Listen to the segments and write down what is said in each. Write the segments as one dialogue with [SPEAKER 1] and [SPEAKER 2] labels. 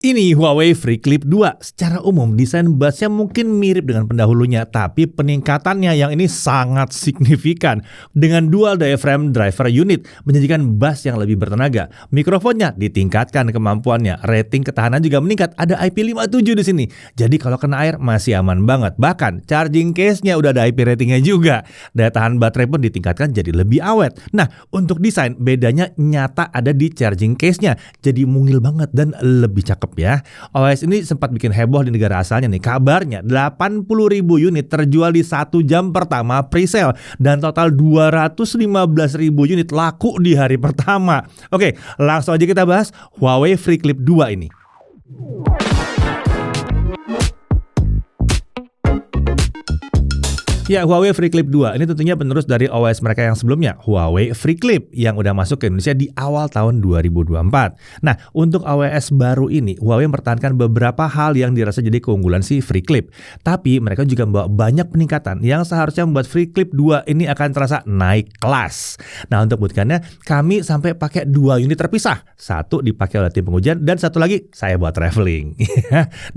[SPEAKER 1] Ini Huawei FreeClip 2. Secara umum, desain busnya mungkin mirip dengan pendahulunya, tapi peningkatannya yang ini sangat signifikan. Dengan dual diaphragm driver unit, menjadikan bus yang lebih bertenaga. Mikrofonnya ditingkatkan kemampuannya, rating ketahanan juga meningkat, ada IP57 di sini. Jadi kalau kena air masih aman banget. Bahkan charging case-nya udah ada IP ratingnya juga. Daya tahan baterai pun ditingkatkan jadi lebih awet. Nah, untuk desain bedanya nyata ada di charging case-nya. Jadi mungil banget dan lebih cakep ya. OS ini sempat bikin heboh di negara asalnya nih. Kabarnya 80.000 unit terjual di 1 jam pertama pre-sale dan total 215.000 unit laku di hari pertama. Oke, langsung aja kita bahas Huawei FreeClip 2 ini. Ya, Huawei FreeClip 2 ini tentunya penerus dari OS mereka yang sebelumnya, Huawei FreeClip, yang udah masuk ke Indonesia di awal tahun 2024. Nah, untuk OS baru ini, Huawei mempertahankan beberapa hal yang dirasa jadi keunggulan si FreeClip. Tapi mereka juga membawa banyak peningkatan yang seharusnya membuat FreeClip 2 ini akan terasa naik kelas. Nah, untuk buktikannya, kami sampai pakai 2 unit terpisah. Satu dipakai oleh tim pengujian dan satu lagi saya buat traveling.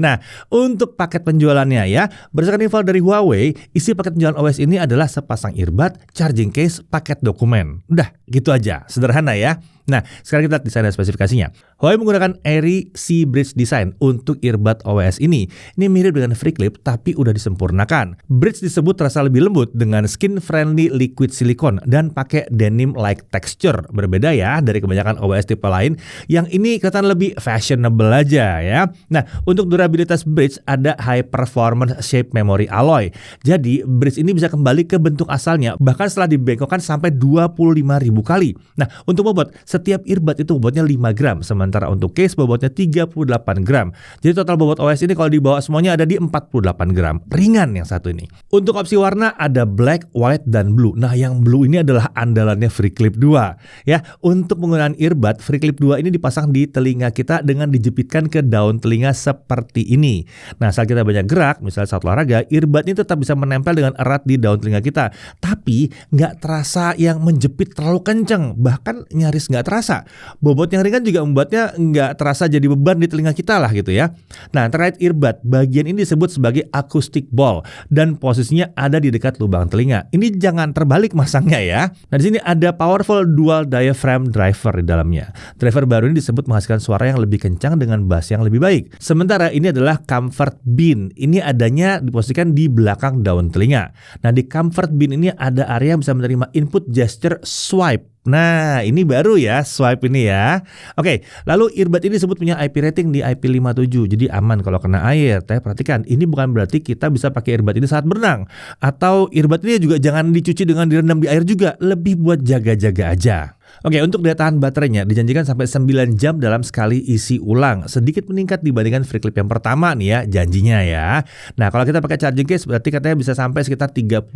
[SPEAKER 1] Nah, untuk paket penjualannya ya, berdasarkan info dari Huawei, isi paket penjualan OS ini adalah sepasang earbud, charging case, paket dokumen. Udah, gitu aja. Sederhana ya. Nah, sekarang kita lihat desain dan spesifikasinya. Huawei menggunakan Airy C Bridge Design untuk earbud OS ini. Ini mirip dengan FreeClip tapi udah disempurnakan. Bridge disebut terasa lebih lembut dengan skin-friendly liquid silicone dan pakai denim-like texture. Berbeda ya dari kebanyakan OS tipe lain yang ini kelihatan lebih fashionable aja ya. Nah, untuk durabilitas Bridge ada high performance shape memory alloy. Jadi, Bridge ini bisa kembali ke bentuk asalnya bahkan setelah dibengkokkan sampai 25.000 kali. Nah, untuk bobot, setiap earbud itu bobotnya 5 gram, sementara untuk case bobotnya 38 gram. Jadi total bobot OS ini kalau dibawa semuanya ada di 48 gram. Ringan yang satu ini. Untuk opsi warna ada black, white, dan blue. Nah, yang blue ini adalah andalannya FreeClip 2. Ya, untuk penggunaan earbud, FreeClip 2 ini dipasang di telinga kita dengan dijepitkan ke daun telinga seperti ini. Nah, saat kita banyak gerak, misalnya saat olahraga, earbud ini tetap bisa menempel dengan erat di daun telinga kita. Tapi nggak terasa yang menjepit terlalu kenceng, bahkan nyaris nggak terasa. Bobot yang ringan juga membuatnya nggak terasa jadi beban di telinga kita lah gitu ya. Nah, terkait earbud, bagian ini disebut sebagai acoustic ball dan posisinya ada di dekat lubang telinga. Ini jangan terbalik masangnya ya. Nah, di sini ada powerful dual diaphragm driver di dalamnya. Driver baru ini disebut menghasilkan suara yang lebih kencang dengan bass yang lebih baik. Sementara ini adalah comfort bin. Ini adanya diposisikan di belakang daun telinga. Nah, di comfort bin ini ada area yang bisa menerima input gesture swipe. Nah, ini baru ya, swipe ini ya. Oke, lalu earbud ini disebut punya IP rating di IP57, jadi aman kalau kena air. Tapi perhatikan, ini bukan berarti kita bisa pakai earbud ini saat berenang. Atau earbud ini juga jangan dicuci dengan direndam di air juga, lebih buat jaga-jaga aja. Oke, untuk daya tahan baterainya dijanjikan sampai 9 jam dalam sekali isi ulang. Sedikit meningkat dibandingkan FreeClip yang pertama nih ya, janjinya ya. Nah, kalau kita pakai charging case berarti katanya bisa sampai sekitar 38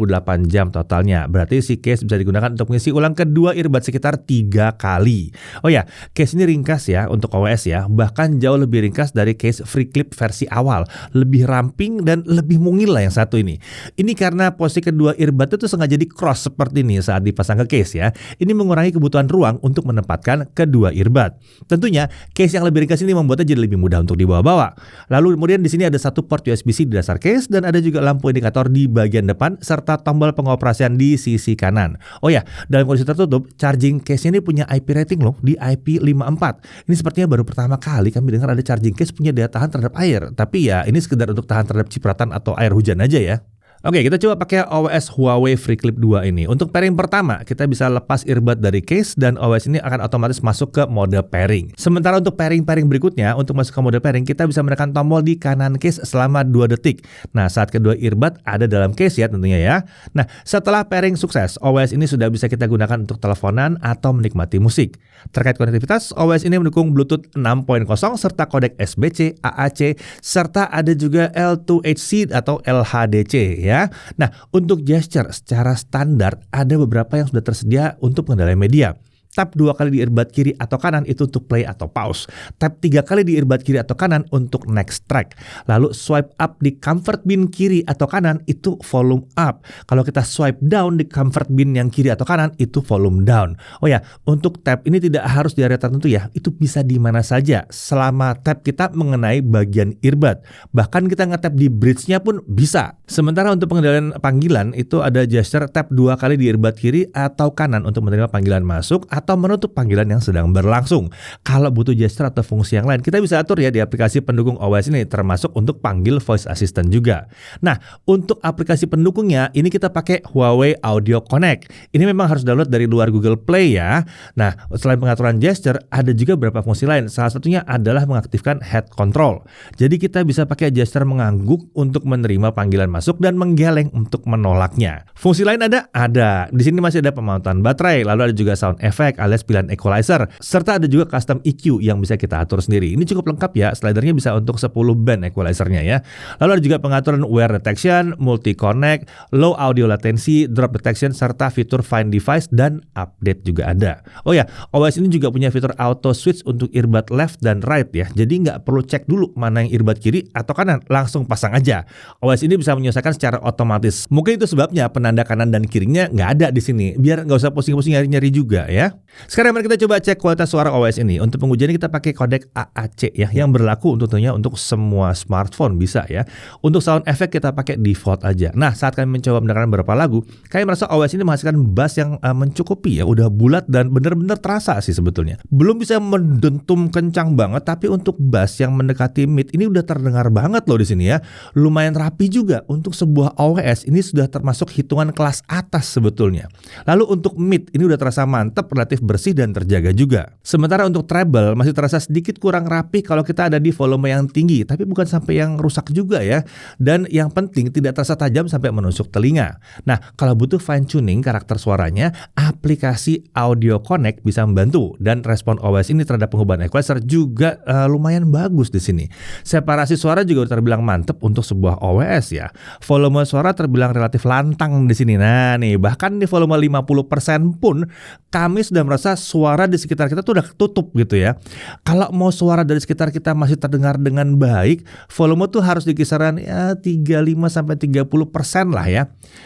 [SPEAKER 1] jam totalnya. Berarti si case bisa digunakan untuk mengisi ulang kedua earbud sekitar 3 kali. Oh ya, case ini ringkas ya untuk OS ya. Bahkan jauh lebih ringkas dari case FreeClip versi awal. Lebih ramping dan lebih mungil lah yang satu ini. Ini karena posisi kedua earbud itu sengaja di cross seperti ini saat dipasang ke case ya. Ini mengurangi kebutuhan ruang untuk menempatkan kedua earbud. Tentunya case yang lebih ringkas ini membuatnya jadi lebih mudah untuk dibawa-bawa. Lalu kemudian di sini ada satu port USB-C di dasar case dan ada juga lampu indikator di bagian depan serta tombol pengoperasian di sisi kanan. Oh ya, dalam kondisi tertutup, charging case ini punya IP rating loh di IP54. Ini sepertinya baru pertama kali kami dengar ada charging case punya daya tahan terhadap air. Tapi ya ini sekedar untuk tahan terhadap cipratan atau air hujan aja ya. Oke, kita coba pakai OS Huawei FreeClip 2 ini. Untuk pairing pertama, kita bisa lepas earbud dari case dan OS ini akan otomatis masuk ke mode pairing. Sementara untuk pairing-pairing berikutnya, untuk masuk ke mode pairing, kita bisa menekan tombol di kanan case selama 2 detik. Nah, saat kedua earbud ada dalam case ya tentunya ya. Nah, setelah pairing sukses, OS ini sudah bisa kita gunakan untuk teleponan atau menikmati musik. Terkait konektivitas, OS ini mendukung Bluetooth 6.0 serta kodek SBC, AAC, serta ada juga L2HC atau LHDC ya. Nah, untuk gesture secara standar ada beberapa yang sudah tersedia untuk pengendalian media. Tap 2 kali di earbud kiri atau kanan itu untuk play atau pause. Tap 3 kali di earbud kiri atau kanan untuk next track. Lalu swipe up di comfort bin kiri atau kanan itu volume up. Kalau kita swipe down di comfort bin yang kiri atau kanan itu volume down. Oh ya, untuk tap ini tidak harus di area tertentu ya. Itu bisa di mana saja selama tap kita mengenai bagian earbud. Bahkan kita nge-tap di bridge-nya pun bisa. Sementara untuk pengendalian panggilan itu ada gesture tap 2 kali di earbud kiri atau kanan untuk menerima panggilan masuk atau menutup panggilan yang sedang berlangsung. Kalau butuh gesture atau fungsi yang lain, kita bisa atur ya di aplikasi pendukung OS ini, termasuk untuk panggil voice assistant juga. Nah, untuk aplikasi pendukungnya, ini kita pakai Huawei Audio Connect. Ini memang harus download dari luar Google Play ya. Nah, selain pengaturan gesture, ada juga beberapa fungsi lain. Salah satunya adalah mengaktifkan head control. Jadi kita bisa pakai gesture mengangguk untuk menerima panggilan masuk dan menggeleng untuk menolaknya. Fungsi lain ada? Ada. Di sini masih ada pemantauan baterai, lalu ada juga sound effect alias pilihan equalizer, serta ada juga custom EQ yang bisa kita atur sendiri. Ini cukup lengkap ya, slidernya bisa untuk 10 band equalizernya ya. Lalu ada juga pengaturan wear detection, multi connect, low audio latency, drop detection, serta fitur find device dan update juga ada. Oh ya, OS ini juga punya fitur auto switch untuk earbud left dan right ya. Jadi nggak perlu cek dulu mana yang earbud kiri atau kanan, langsung pasang aja. OS ini bisa menyelesaikan secara otomatis. Mungkin itu sebabnya penanda kanan dan kirinya nggak ada di sini, biar nggak usah pusing-pusing nyari-nyari juga ya. Sekarang mari kita coba cek kualitas suara OS ini. Untuk pengujian kita pakai kodek AAC ya, yang berlaku tentunya untuk semua smartphone bisa ya. Untuk sound effect kita pakai default aja. Nah, saat kami mencoba mendengarkan beberapa lagu, kami merasa OS ini menghasilkan bass yang mencukupi ya, udah bulat dan benar-benar terasa sih sebetulnya. Belum bisa mendentum kencang banget, tapi untuk bass yang mendekati mid ini udah terdengar banget loh di sini ya. Lumayan rapi juga untuk sebuah OS, ini sudah termasuk hitungan kelas atas sebetulnya. Lalu untuk mid ini udah terasa mantap, relatif bersih dan terjaga juga. Sementara untuk treble masih terasa sedikit kurang rapi kalau kita ada di volume yang tinggi, tapi bukan sampai yang rusak juga ya. Dan yang penting tidak terasa tajam sampai menusuk telinga. Nah, kalau butuh fine tuning karakter suaranya, aplikasi Audio Connect bisa membantu, dan respon OS ini terhadap pengubahan equalizer juga lumayan bagus di sini. Separasi suara juga terbilang mantep untuk sebuah OS ya. Volume suara terbilang relatif lantang di sini. Nah nih, bahkan di volume 50% pun kami sudah merasa suara di sekitar kita tuh udah tutup gitu ya. Kalau mau suara dari sekitar kita masih terdengar dengan baik, volume tuh harus di kisaran ya 35-30% lah ya.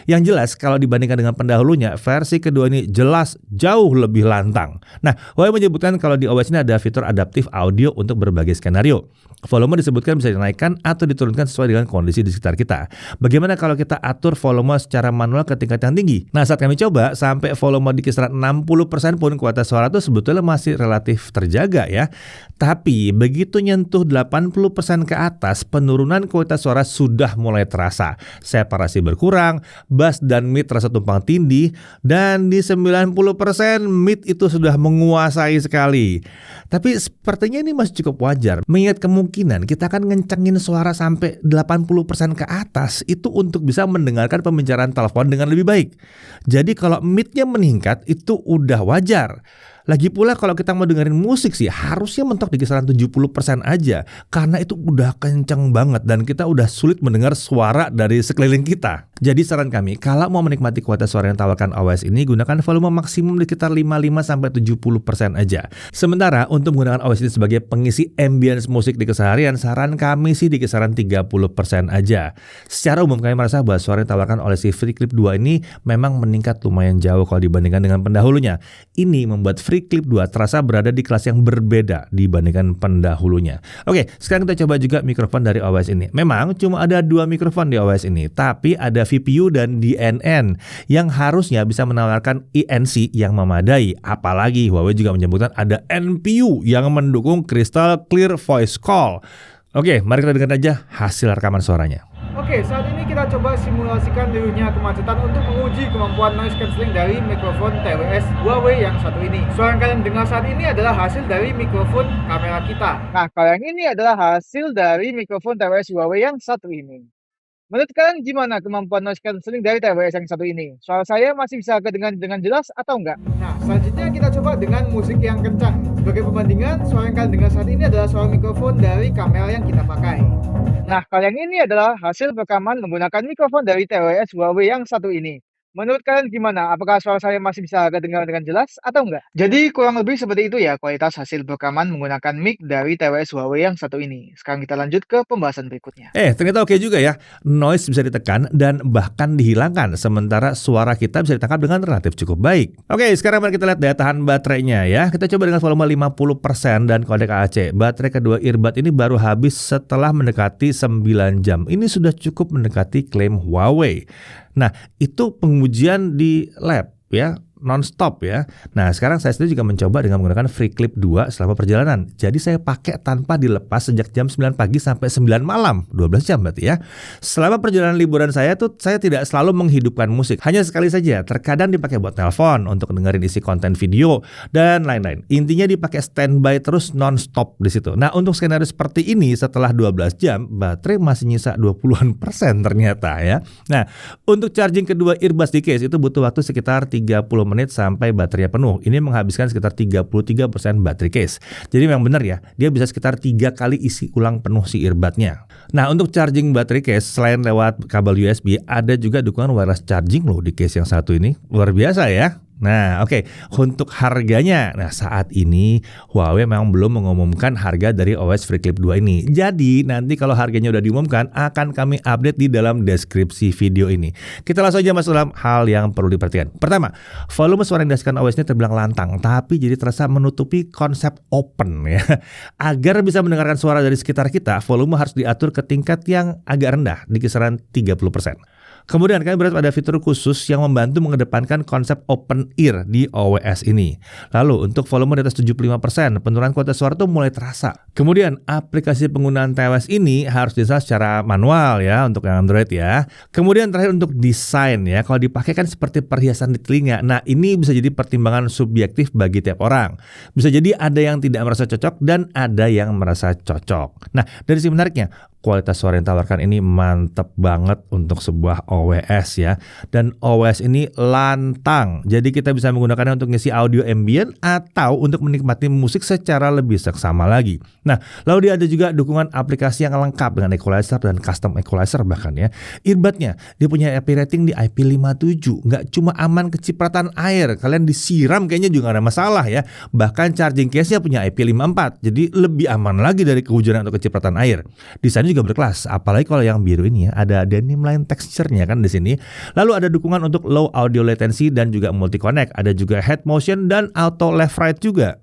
[SPEAKER 1] Yang jelas kalau dibandingkan dengan pendahulunya, versi kedua ini jelas jauh lebih lantang. Nah, Huawei menyebutkan kalau di OS ini ada fitur adaptif audio untuk berbagai skenario. Volume disebutkan bisa dinaikkan atau diturunkan sesuai dengan kondisi di sekitar kita. Bagaimana kalau kita atur volume secara manual ke tingkat yang tinggi? Nah, saat kami coba sampai volume di kisaran 60% pun kualitas suara itu sebetulnya masih relatif terjaga ya. Tapi begitu nyentuh 80% ke atas, penurunan kualitas suara sudah mulai terasa. Separasi berkurang, bass dan mid terasa tumpang tindih, dan di 90% mid itu sudah menguasai sekali. Tapi sepertinya ini masih cukup wajar, mengingat kemungkinan kita akan ngencengin suara sampai 80% ke atas itu untuk bisa mendengarkan pembicaraan telepon dengan lebih baik. Jadi kalau midnya meningkat itu udah wajar. Lagi pula kalau kita mau dengerin musik sih harusnya mentok di kisaran 70% aja, karena itu udah kenceng banget dan kita udah sulit mendengar suara dari sekeliling kita. Jadi saran kami, kalau mau menikmati kualitas suara yang ditawarkan OS ini, gunakan volume maksimum di sekitar 55-70% aja. Sementara untuk menggunakan OS ini sebagai pengisi ambience musik di keseharian, saran kami sih di kisaran 30% aja. Secara umum kami merasa bahwa suara yang ditawarkan oleh si FreeClip 2 ini memang meningkat lumayan jauh kalau dibandingkan dengan pendahulunya. Ini membuat FreeClip 2 terasa berada di kelas yang berbeda dibandingkan pendahulunya. Oke, sekarang kita coba juga mikrofon dari OS ini. Memang cuma ada 2 mikrofon di OS ini, tapi ada VPU dan DNN yang harusnya bisa menawarkan ANC yang memadai. Apalagi Huawei juga menyebutkan ada NPU yang mendukung Crystal Clear Voice Call. Oke, mari kita dengar aja hasil rekaman suaranya.
[SPEAKER 2] Oke, saat ini kita coba simulasikan riuhnya kemacetan untuk menguji kemampuan noise cancelling dari mikrofon TWS Huawei yang satu ini. Suara yang kalian dengar saat ini adalah hasil dari mikrofon kamera kita. Nah, kalau yang ini adalah hasil dari mikrofon TWS Huawei yang satu ini. Menurut kalian gimana kemampuan noise cancelling dari TWS yang satu ini? Suara saya masih bisa kedengar dengan jelas atau enggak? Nah, selanjutnya kita coba dengan musik yang kencang. Sebagai perbandingan, suara yang kalian dengar saat ini adalah suara mikrofon dari kamera yang kita pakai. Nah, kalau yang ini adalah hasil rekaman menggunakan mikrofon dari TWS Huawei yang satu ini. Menurut kalian gimana? Apakah suara saya masih bisa kedengaran dengan jelas atau enggak? Jadi kurang lebih seperti itu ya kualitas hasil rekaman menggunakan mic dari TWS Huawei yang satu ini. Sekarang kita lanjut ke pembahasan berikutnya.
[SPEAKER 1] Ternyata oke juga ya. Noise bisa ditekan dan bahkan dihilangkan, sementara suara kita bisa ditangkap dengan relatif cukup baik. Oke, sekarang mari kita lihat daya tahan baterainya ya. Kita coba dengan volume 50% dan kodek AAC. Baterai kedua earbud ini baru habis setelah mendekati 9 jam. Ini sudah cukup mendekati klaim Huawei. Nah, itu pengujian di lab ya, non-stop ya. Nah, sekarang saya sendiri juga mencoba dengan menggunakan FreeClip 2 selama perjalanan. Jadi saya pakai tanpa dilepas sejak jam 9 pagi sampai 9 malam, 12 jam berarti ya. Selama perjalanan liburan saya tidak selalu menghidupkan musik, hanya sekali saja. Terkadang dipakai buat telepon untuk dengerin isi konten video dan lain-lain. Intinya dipakai standby terus non-stop di situ. Nah, untuk skenario seperti ini setelah 12 jam, baterai masih nyisa 20% ternyata ya. Nah, untuk charging kedua earbuds di case itu butuh waktu sekitar 30 menit sampai baterainya penuh. Ini menghabiskan sekitar 33% baterai case. Jadi memang benar ya, dia bisa sekitar 3 kali isi ulang penuh si earbudnya. Nah, untuk charging baterai case selain lewat kabel USB, ada juga dukungan wireless charging loh di case yang satu ini. Luar biasa ya. Nah, oke. Untuk harganya, nah saat ini Huawei memang belum mengumumkan harga dari OS FreeClip 2 ini. Jadi nanti kalau harganya udah diumumkan, akan kami update di dalam deskripsi video ini. Kita langsung aja masuk dalam hal yang perlu diperhatikan. Pertama, volume suara yang dihasilkan OS ini terbilang lantang, tapi jadi terasa menutupi konsep open ya. Agar bisa mendengarkan suara dari sekitar kita, volume harus diatur ke tingkat yang agak rendah, di kisaran 30%. Kemudian kami berharap ada fitur khusus yang membantu mengedepankan konsep open ear di OWS ini. Lalu untuk volume di atas 75%, penurunan kualitas suara itu mulai terasa. Kemudian aplikasi penggunaan TWS ini harus diinstal secara manual ya untuk yang Android ya. Kemudian terakhir untuk desain ya, kalau dipakai kan seperti perhiasan di telinga. Nah, ini bisa jadi pertimbangan subjektif bagi tiap orang. Bisa jadi ada yang tidak merasa cocok dan ada yang merasa cocok. Nah, dari sisi menariknya, kualitas suara yang ditawarkan ini mantap banget untuk sebuah OWS ya. Dan OWS ini lantang. Jadi kita bisa menggunakannya untuk ngisi audio ambient atau untuk menikmati musik secara lebih seksama lagi. Nah, lalu dia ada juga dukungan aplikasi yang lengkap dengan equalizer dan custom equalizer bahkan ya. Earbudnya dia punya IP rating di IP57. Nggak cuma aman kecipratan air, kalian disiram kayaknya juga nggak ada masalah ya. Bahkan charging case-nya punya IP54. Jadi lebih aman lagi dari kehujanan atau kecipratan air. Desainnya juga berkelas, apalagi kalau yang biru ini ya, ada denim line texture-nya kan di sini. Lalu ada dukungan untuk low audio latency dan juga multi connect, ada juga head motion dan auto left right juga.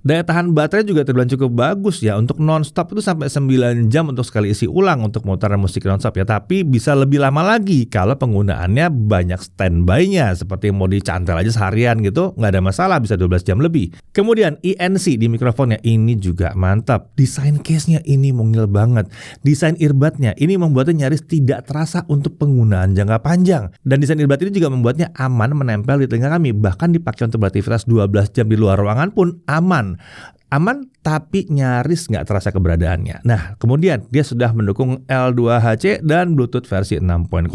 [SPEAKER 1] Daya tahan baterai juga terbilang cukup bagus ya. Untuk non-stop itu sampai 9 jam untuk sekali isi ulang untuk memutaran musik non-stop ya. Tapi bisa lebih lama lagi kalau penggunaannya banyak standby-nya, seperti mau dicantel aja seharian gitu, nggak ada masalah, bisa 12 jam lebih. Kemudian ENC di mikrofonnya ini juga mantap. Desain case-nya ini mungil banget. Desain earbudnya ini membuatnya nyaris tidak terasa untuk penggunaan jangka panjang. Dan desain earbud ini juga membuatnya aman menempel di telinga kami. Bahkan dipakai untuk beraktivitas 12 jam di luar ruangan pun aman tapi nyaris nggak terasa keberadaannya. Nah, kemudian dia sudah mendukung L2HC dan Bluetooth versi 6.0.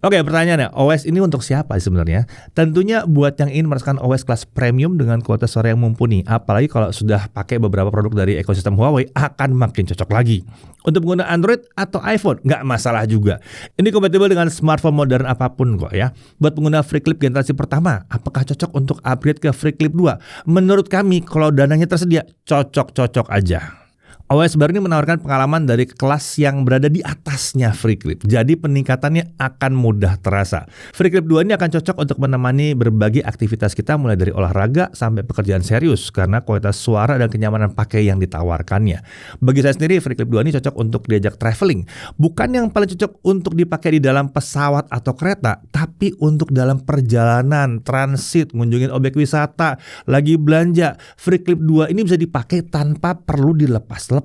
[SPEAKER 1] Oke, pertanyaannya, OS ini untuk siapa sebenarnya? Tentunya buat yang ingin merasakan OS kelas premium dengan kualitas suara yang mumpuni. Apalagi kalau sudah pakai beberapa produk dari ekosistem Huawei, akan makin cocok lagi. Untuk pengguna Android atau iPhone, nggak masalah juga. Ini kompatibel dengan smartphone modern apapun kok ya. Buat pengguna FreeClip generasi pertama, apakah cocok untuk upgrade ke FreeClip 2? Menurut kami, kalau dananya tersedia, cocok-cocok aja. OS baru ini menawarkan pengalaman dari kelas yang berada di atasnya FreeClip. Jadi peningkatannya akan mudah terasa. FreeClip 2 ini akan cocok untuk menemani berbagai aktivitas kita mulai dari olahraga sampai pekerjaan serius karena kualitas suara dan kenyamanan pakai yang ditawarkannya. Bagi saya sendiri, FreeClip 2 ini cocok untuk diajak traveling. Bukan yang paling cocok untuk dipakai di dalam pesawat atau kereta, tapi untuk dalam perjalanan, transit, ngunjungin objek wisata, lagi belanja. FreeClip 2 ini bisa dipakai tanpa perlu dilepas.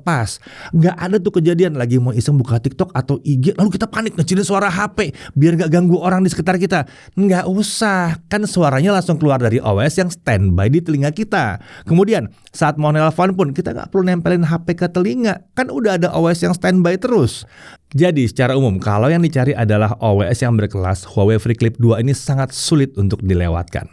[SPEAKER 1] Nggak ada tuh kejadian lagi mau iseng buka TikTok atau IG lalu kita panik ngecilin suara HP biar nggak ganggu orang di sekitar kita. Nggak usah, kan suaranya langsung keluar dari OS yang standby di telinga kita. Kemudian saat mau nelpon pun kita nggak perlu nempelin HP ke telinga, kan udah ada OS yang standby terus. Jadi secara umum kalau yang dicari adalah OS yang berkelas, Huawei FreeClip 2 ini sangat sulit untuk dilewatkan.